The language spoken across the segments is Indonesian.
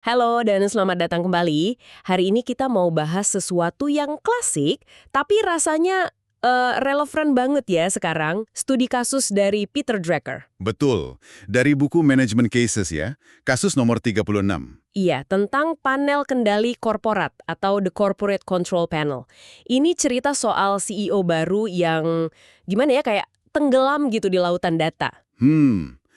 Halo dan selamat datang kembali. Hari ini kita mau bahas sesuatu yang klasik, tapi rasanya relevan banget ya sekarang. Studi kasus dari Peter Drucker. Betul. Dari buku Management Cases ya, kasus nomor 36. Iya, tentang panel kendali korporat atau The Corporate Control Panel. Ini cerita soal CEO baru yang gimana ya, kayak tenggelam gitu di lautan data.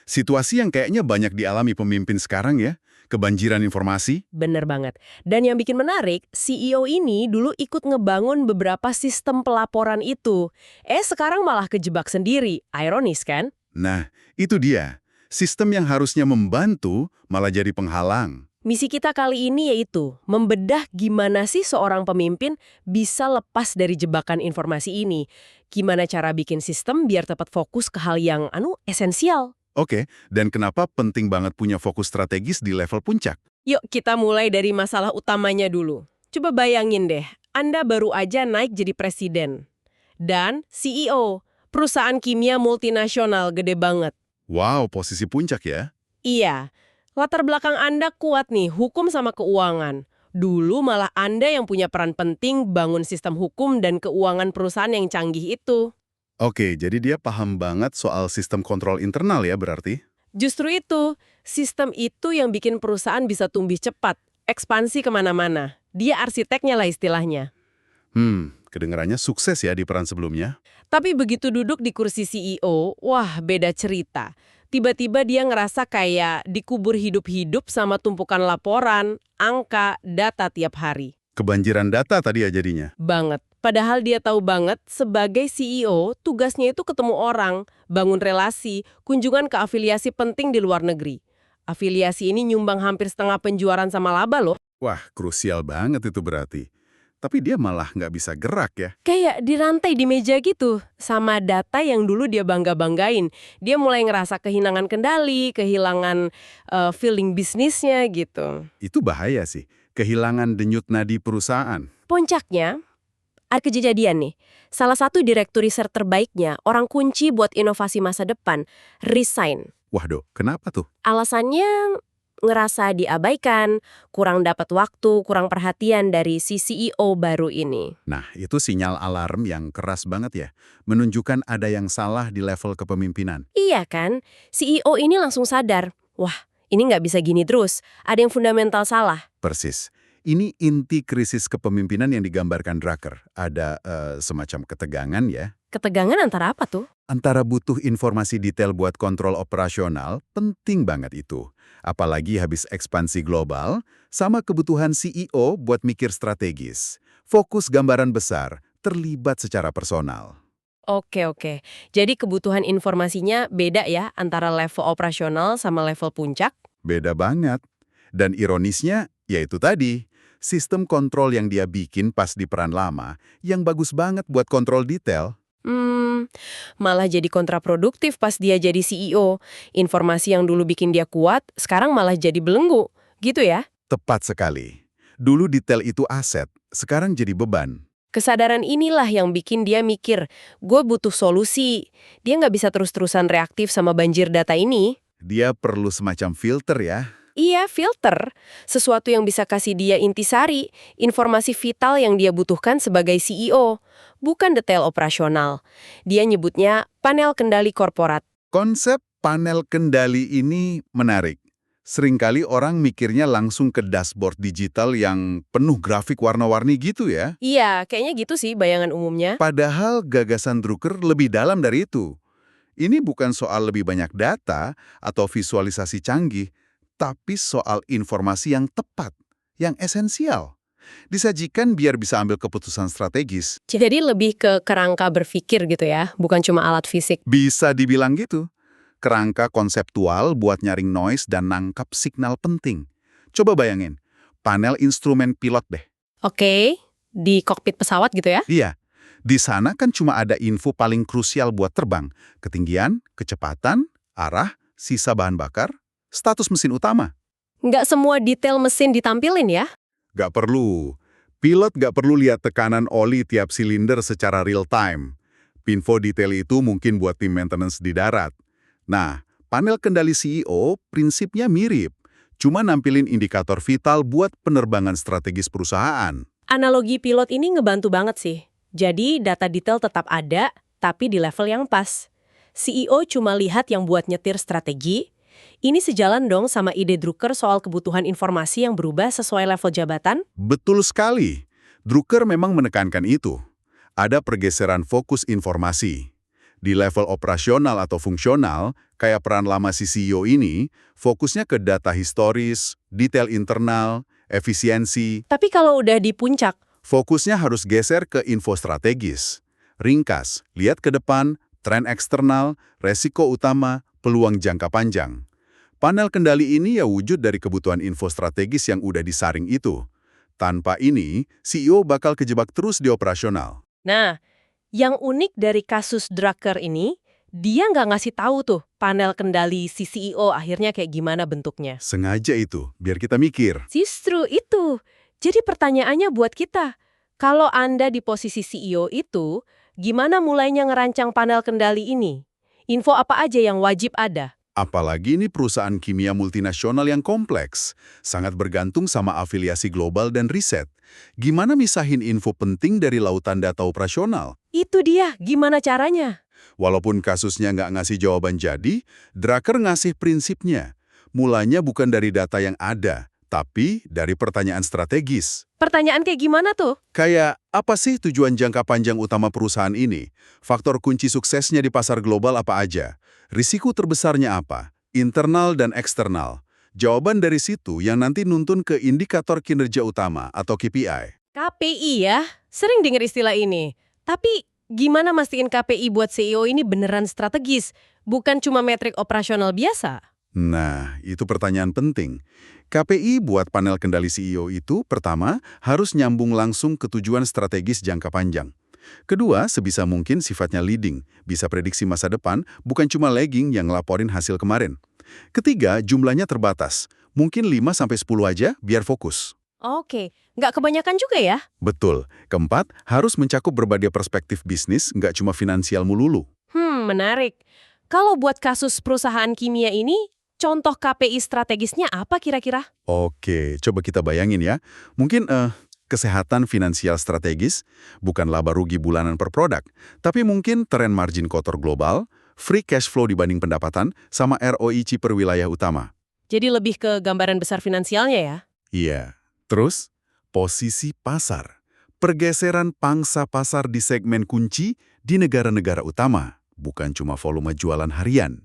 Situasi yang kayaknya banyak dialami pemimpin sekarang ya, kebanjiran informasi. Bener banget. Dan yang bikin menarik, CEO ini dulu ikut ngebangun beberapa sistem pelaporan itu. Sekarang malah kejebak sendiri. Ironis kan? Nah, itu dia. Sistem yang harusnya membantu malah jadi penghalang. Misi kita kali ini yaitu membedah gimana sih seorang pemimpin bisa lepas dari jebakan informasi ini. Gimana cara bikin sistem biar tepat fokus ke hal yang esensial. Oke, dan kenapa penting banget punya fokus strategis di level puncak? Yuk kita mulai dari masalah utamanya dulu. Coba bayangin deh, Anda baru aja naik jadi presiden. Dan CEO, perusahaan kimia multinasional gede banget. Wow, posisi puncak ya. Iya, latar belakang Anda kuat nih, hukum sama keuangan. Dulu malah Anda yang punya peran penting bangun sistem hukum dan keuangan perusahaan yang canggih itu. Oke, jadi dia paham banget soal sistem kontrol internal ya berarti? Justru itu, sistem itu yang bikin perusahaan bisa tumbuh cepat, ekspansi kemana-mana. Dia arsiteknya lah istilahnya. Kedengarannya sukses ya di peran sebelumnya. Tapi begitu duduk di kursi CEO, wah beda cerita. Tiba-tiba dia ngerasa kayak dikubur hidup-hidup sama tumpukan laporan, angka, data tiap hari. Kebanjiran data tadi ya jadinya. Banget. Padahal dia tahu banget sebagai CEO, tugasnya itu ketemu orang, bangun relasi, kunjungan ke afiliasi penting di luar negeri. Afiliasi ini nyumbang hampir setengah penjualan sama laba loh. Wah, krusial banget itu berarti. Tapi dia malah nggak bisa gerak ya. Kayak dirantai di meja gitu, sama data yang dulu dia bangga-banggain. Dia mulai ngerasa kehilangan kendali, kehilangan feeling bisnisnya gitu. Itu bahaya sih, kehilangan denyut nadi perusahaan. Puncaknya, ada kejadian nih. Salah satu direktur riset terbaiknya, orang kunci buat inovasi masa depan, resign. Waduh, kenapa tuh? Alasannya ngerasa diabaikan, kurang dapat waktu, kurang perhatian dari si CEO baru ini. Nah, itu sinyal alarm yang keras banget ya, menunjukkan ada yang salah di level kepemimpinan. Iya kan? CEO ini langsung sadar, wah ini nggak bisa gini terus, ada yang fundamental salah. Persis. Ini inti krisis kepemimpinan yang digambarkan Drucker. Ada semacam ketegangan ya. Ketegangan antara apa tuh? Antara butuh informasi detail buat kontrol operasional, penting banget itu. Apalagi habis ekspansi global, sama kebutuhan CEO buat mikir strategis. Fokus gambaran besar, terlibat secara personal. Oke. Jadi kebutuhan informasinya beda ya antara level operasional sama level puncak? Beda banget. Dan ironisnya, yaitu tadi, sistem kontrol yang dia bikin pas di peran lama, yang bagus banget buat kontrol detail. Malah jadi kontraproduktif pas dia jadi CEO. Informasi yang dulu bikin dia kuat, sekarang malah jadi belenggu. Gitu ya? Tepat sekali. Dulu detail itu aset, sekarang jadi beban. Kesadaran inilah yang bikin dia mikir, gue butuh solusi. Dia nggak bisa terus-terusan reaktif sama banjir data ini. Dia perlu semacam filter ya. Iya, filter. Sesuatu yang bisa kasih dia intisari, informasi vital yang dia butuhkan sebagai CEO. Bukan detail operasional. Dia nyebutnya panel kendali korporat. Konsep panel kendali ini menarik. Seringkali orang mikirnya langsung ke dashboard digital yang penuh grafik warna-warni gitu ya. Iya, kayaknya gitu sih bayangan umumnya. Padahal gagasan Drucker lebih dalam dari itu. Ini bukan soal lebih banyak data atau visualisasi canggih, tapi soal informasi yang tepat, yang esensial. Disajikan biar bisa ambil keputusan strategis. Jadi lebih ke kerangka berpikir gitu ya, bukan cuma alat fisik. Bisa dibilang gitu. Kerangka konseptual buat nyaring noise dan nangkap signal penting. Coba bayangin, panel instrumen pilot deh. Oke, di kokpit pesawat gitu ya? Iya, di sana kan cuma ada info paling krusial buat terbang. Ketinggian, kecepatan, arah, sisa bahan bakar, status mesin utama. Nggak semua detail mesin ditampilin ya? Gak perlu. Pilot gak perlu lihat tekanan oli tiap silinder secara real time. Info detail itu mungkin buat tim maintenance di darat. Nah, panel kendali CEO prinsipnya mirip. cuma nampilin indikator vital buat penerbangan strategis perusahaan. Analogi pilot ini ngebantu banget sih. Jadi data detail tetap ada, tapi di level yang pas. CEO cuma lihat yang buat nyetir strategi. Ini sejalan dong sama ide Drucker soal kebutuhan informasi yang berubah sesuai level jabatan? Betul sekali. Drucker memang menekankan itu. Ada pergeseran fokus informasi. Di level operasional atau fungsional, kayak peran lama si CEO ini, fokusnya ke data historis, detail internal, efisiensi. Tapi kalau udah di puncak, Fokusnya harus geser ke info strategis. Ringkas, lihat ke depan, tren eksternal, resiko utama, peluang jangka panjang. Panel kendali ini ya wujud dari kebutuhan info strategis yang udah disaring itu. Tanpa ini, CEO bakal kejebak terus di operasional. nah, yang unik dari kasus Drucker ini, dia nggak ngasih tahu tuh panel kendali si CEO akhirnya kayak gimana bentuknya. Sengaja itu, biar kita mikir. Justru itu. Jadi pertanyaannya buat kita, kalau Anda di posisi CEO itu, gimana mulainya ngerancang panel kendali ini? Info apa aja yang wajib ada? Apalagi ini perusahaan kimia multinasional yang kompleks, sangat bergantung sama afiliasi global dan riset. Gimana misahin info penting dari lautan data operasional? Itu dia, gimana caranya? Walaupun kasusnya nggak ngasih jawaban jadi, Drucker ngasih prinsipnya. Mulanya bukan dari data yang ada, tapi dari pertanyaan strategis. Pertanyaan kayak gimana tuh? Kayak, apa sih tujuan jangka panjang utama perusahaan ini? Faktor kunci suksesnya di pasar global apa aja? Risiko terbesarnya apa? Internal dan eksternal. Jawaban dari situ yang nanti nuntun ke indikator kinerja utama atau KPI. KPI ya, sering dengar istilah ini. Tapi gimana mastiin KPI buat CEO ini beneran strategis, bukan cuma metrik operasional biasa? Nah, itu pertanyaan penting. KPI buat panel kendali CEO itu, pertama, harus nyambung langsung ke tujuan strategis jangka panjang. Kedua, sebisa mungkin sifatnya leading, bisa prediksi masa depan, bukan cuma lagging yang ngelaporin hasil kemarin. Ketiga, jumlahnya terbatas. Mungkin 5-10 aja, biar fokus. Oke, nggak kebanyakan juga ya? Betul. Keempat, harus mencakup berbagai perspektif bisnis, nggak cuma finansial melulu. Menarik. Kalau buat kasus perusahaan kimia ini, contoh KPI strategisnya apa kira-kira? Oke, coba kita bayangin ya. Mungkin kesehatan finansial strategis, bukan laba rugi bulanan per produk, tapi mungkin tren margin kotor global, free cash flow dibanding pendapatan, sama ROIC per wilayah utama. Jadi lebih ke gambaran besar finansialnya ya? Iya. Terus, posisi pasar. Pergeseran pangsa pasar di segmen kunci di negara-negara utama, bukan cuma volume jualan harian.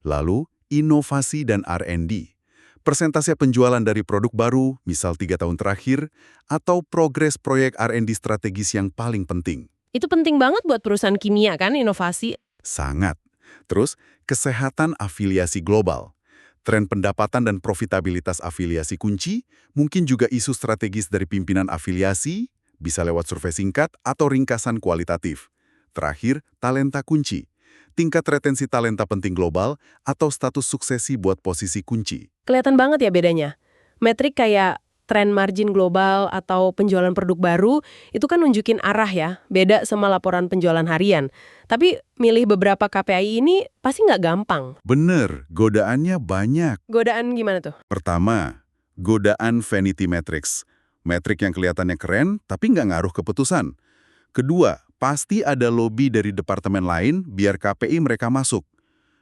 Lalu, inovasi dan R&D. Persentase penjualan dari produk baru, misal 3 tahun terakhir, atau progres proyek R&D strategis yang paling penting. Itu penting banget buat perusahaan kimia kan, inovasi. Sangat. Terus, kesehatan afiliasi global. Tren pendapatan dan profitabilitas afiliasi kunci, mungkin juga isu strategis dari pimpinan afiliasi, bisa lewat survei singkat atau ringkasan kualitatif. Terakhir, talenta kunci. Tingkat retensi talenta penting global atau status suksesi buat posisi kunci. Kelihatan banget ya bedanya. Metrik kayak tren margin global atau penjualan produk baru, itu kan nunjukin arah ya, beda sama laporan penjualan harian. Tapi milih beberapa KPI ini pasti nggak gampang. Bener, godaannya banyak. Godaan gimana tuh? Pertama, godaan vanity metrics. Metrik yang kelihatannya keren, tapi nggak ngaruh keputusan. Kedua, pasti ada lobby dari departemen lain biar KPI mereka masuk.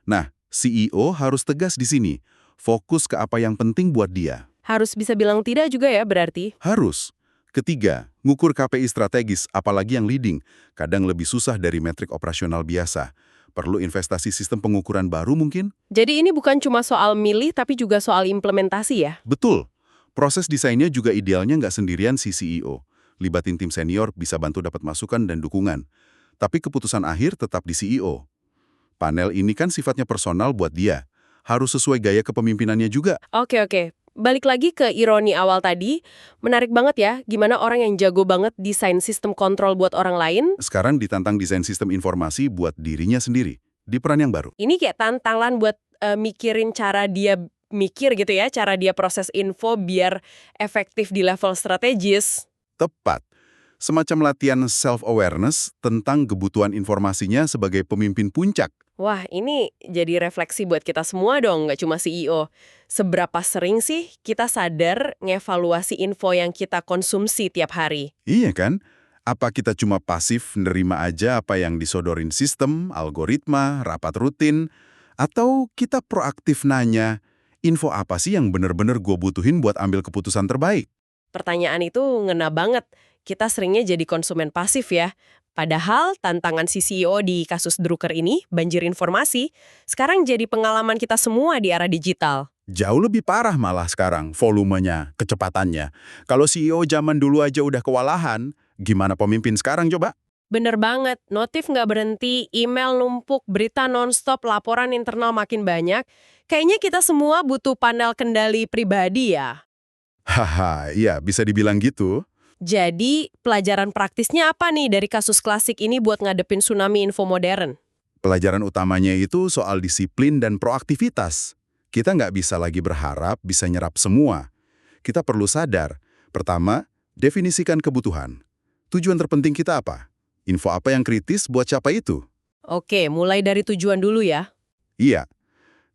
Nah, CEO harus tegas di sini, fokus ke apa yang penting buat dia. Harus bisa bilang tidak juga ya berarti? Harus. Ketiga, ngukur KPI strategis, apalagi yang leading, kadang lebih susah dari metrik operasional biasa. Perlu investasi sistem pengukuran baru mungkin? Jadi ini bukan cuma soal milih, tapi juga soal implementasi ya? Betul. Proses desainnya juga idealnya nggak sendirian si CEO. Libatin tim senior bisa bantu dapat masukan dan dukungan. Tapi keputusan akhir tetap di CEO. Panel ini kan sifatnya personal buat dia. Harus sesuai gaya kepemimpinannya juga. Oke. Balik lagi ke ironi awal tadi, menarik banget ya, gimana orang yang jago banget desain sistem kontrol buat orang lain, Sekarang ditantang desain sistem informasi buat dirinya sendiri, di peran yang baru. ini kayak tantangan buat mikirin cara dia mikir gitu ya, cara dia proses info biar efektif di level strategis. Tepat. Semacam latihan self-awareness tentang kebutuhan informasinya sebagai pemimpin puncak. Wah, ini jadi refleksi buat kita semua dong, nggak cuma CEO. Seberapa sering sih kita sadar ngevaluasi info yang kita konsumsi tiap hari? Iya kan? Apa kita cuma pasif nerima aja apa yang disodorin sistem, algoritma, rapat rutin, atau kita proaktif nanya, info apa sih yang bener-bener gue butuhin buat ambil keputusan terbaik? Pertanyaan itu ngena banget. Kita seringnya jadi konsumen pasif ya. Padahal tantangan si CEO di kasus Drucker ini, banjir informasi, sekarang jadi pengalaman kita semua di era digital. Jauh lebih parah malah sekarang volumenya, kecepatannya. Kalau CEO zaman dulu aja udah kewalahan, gimana pemimpin sekarang coba? Bener banget, notif nggak berhenti, email numpuk, berita nonstop, laporan internal makin banyak. Kayaknya kita semua butuh panel kendali pribadi ya. Haha, iya bisa dibilang gitu. Jadi, pelajaran praktisnya apa nih dari kasus klasik ini buat ngadepin tsunami info modern? Pelajaran utamanya itu soal disiplin dan proaktivitas. Kita nggak bisa lagi berharap bisa nyerap semua. Kita perlu sadar, pertama, definisikan kebutuhan. Tujuan terpenting kita apa? Info apa yang kritis buat siapa itu? Oke, mulai dari tujuan dulu ya. Iya.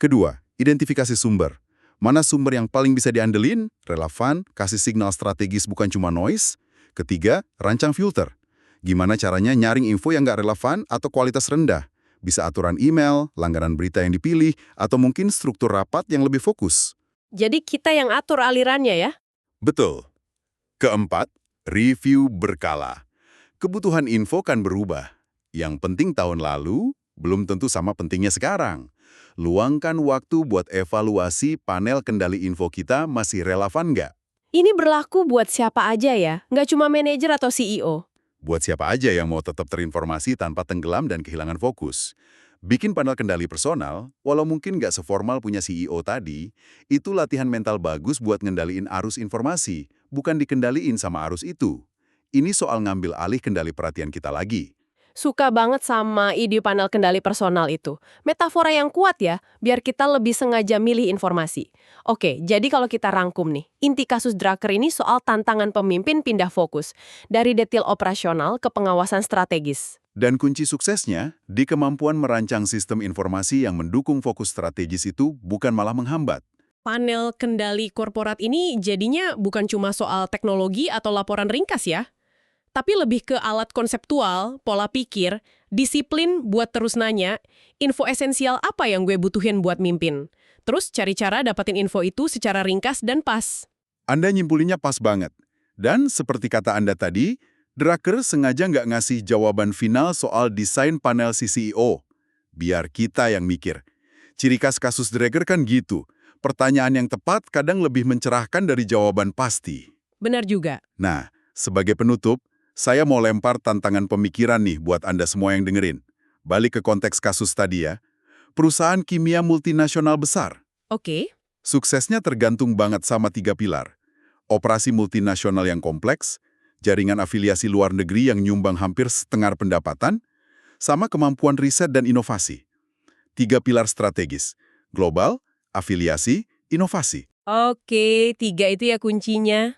Kedua, identifikasi sumber. Mana sumber yang paling bisa diandelin, relevan, kasih signal strategis bukan cuma noise. Ketiga, rancang filter. Gimana caranya nyaring info yang nggak relevan atau kualitas rendah? Bisa aturan email, langganan berita yang dipilih, atau mungkin struktur rapat yang lebih fokus. Jadi kita yang atur alirannya ya? Betul. Keempat, review berkala. Kebutuhan info kan berubah. Yang penting tahun lalu, belum tentu sama pentingnya sekarang. Luangkan waktu buat evaluasi panel kendali info kita masih relevan nggak? Ini berlaku buat siapa aja ya, nggak cuma manajer atau CEO. Buat siapa aja yang mau tetap terinformasi tanpa tenggelam dan kehilangan fokus. Bikin panel kendali personal, walau mungkin nggak seformal punya CEO tadi, itu latihan mental bagus buat ngendaliin arus informasi, bukan dikendaliin sama arus itu. Ini soal ngambil alih kendali perhatian kita lagi. Suka banget sama ide panel kendali personal itu. Metafora yang kuat ya, biar kita lebih sengaja milih informasi. Oke, jadi kalau kita rangkum nih, inti kasus Drucker ini soal tantangan pemimpin pindah fokus. Dari detail operasional ke pengawasan strategis. Dan kunci suksesnya, di kemampuan merancang sistem informasi yang mendukung fokus strategis itu bukan malah menghambat. Panel kendali korporat ini jadinya bukan cuma soal teknologi atau laporan ringkas ya, tapi lebih ke alat konseptual, pola pikir, disiplin buat terus nanya, info esensial apa yang gue butuhin buat mimpin. Terus cari cara dapatin info itu secara ringkas dan pas. Anda nyimpulinnya pas banget. Dan seperti kata Anda tadi, Drucker sengaja nggak ngasih jawaban final soal desain panel si CEO. Biar kita yang mikir. Ciri khas kasus Drucker kan gitu. Pertanyaan yang tepat kadang lebih mencerahkan dari jawaban pasti. Benar juga. Nah, sebagai penutup, saya mau lempar tantangan pemikiran nih buat Anda semua yang dengerin. Balik ke konteks kasus tadi ya. Perusahaan kimia multinasional besar. Oke. Suksesnya tergantung banget sama 3 pilar. Operasi multinasional yang kompleks, jaringan afiliasi luar negeri yang nyumbang hampir setengah pendapatan, sama kemampuan riset dan inovasi. 3 pilar strategis, global, afiliasi, inovasi. Oke, 3 itu ya kuncinya.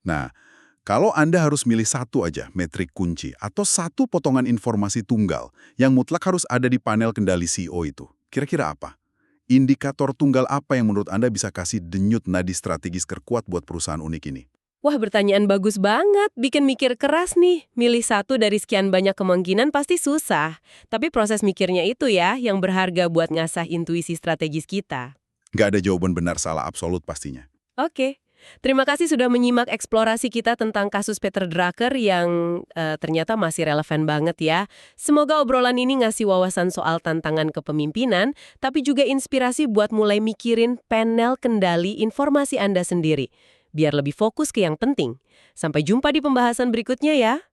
Nah, kalau Anda harus milih satu aja metrik kunci atau satu potongan informasi tunggal yang mutlak harus ada di panel kendali CEO itu, kira-kira apa? Indikator tunggal apa yang menurut Anda bisa kasih denyut nadi strategis terkuat buat perusahaan unik ini? Wah, pertanyaan bagus banget. Bikin mikir keras nih. Milih satu dari sekian banyak kemungkinan pasti susah. Tapi proses mikirnya itu ya yang berharga buat ngasah intuisi strategis kita. Nggak ada jawaban benar salah absolut pastinya. Oke. Terima kasih sudah menyimak eksplorasi kita tentang kasus Peter Drucker yang ternyata masih relevan banget ya. Semoga obrolan ini ngasih wawasan soal tantangan kepemimpinan, tapi juga inspirasi buat mulai mikirin panel kendali informasi Anda sendiri. Biar lebih fokus ke yang penting. Sampai jumpa di pembahasan berikutnya ya.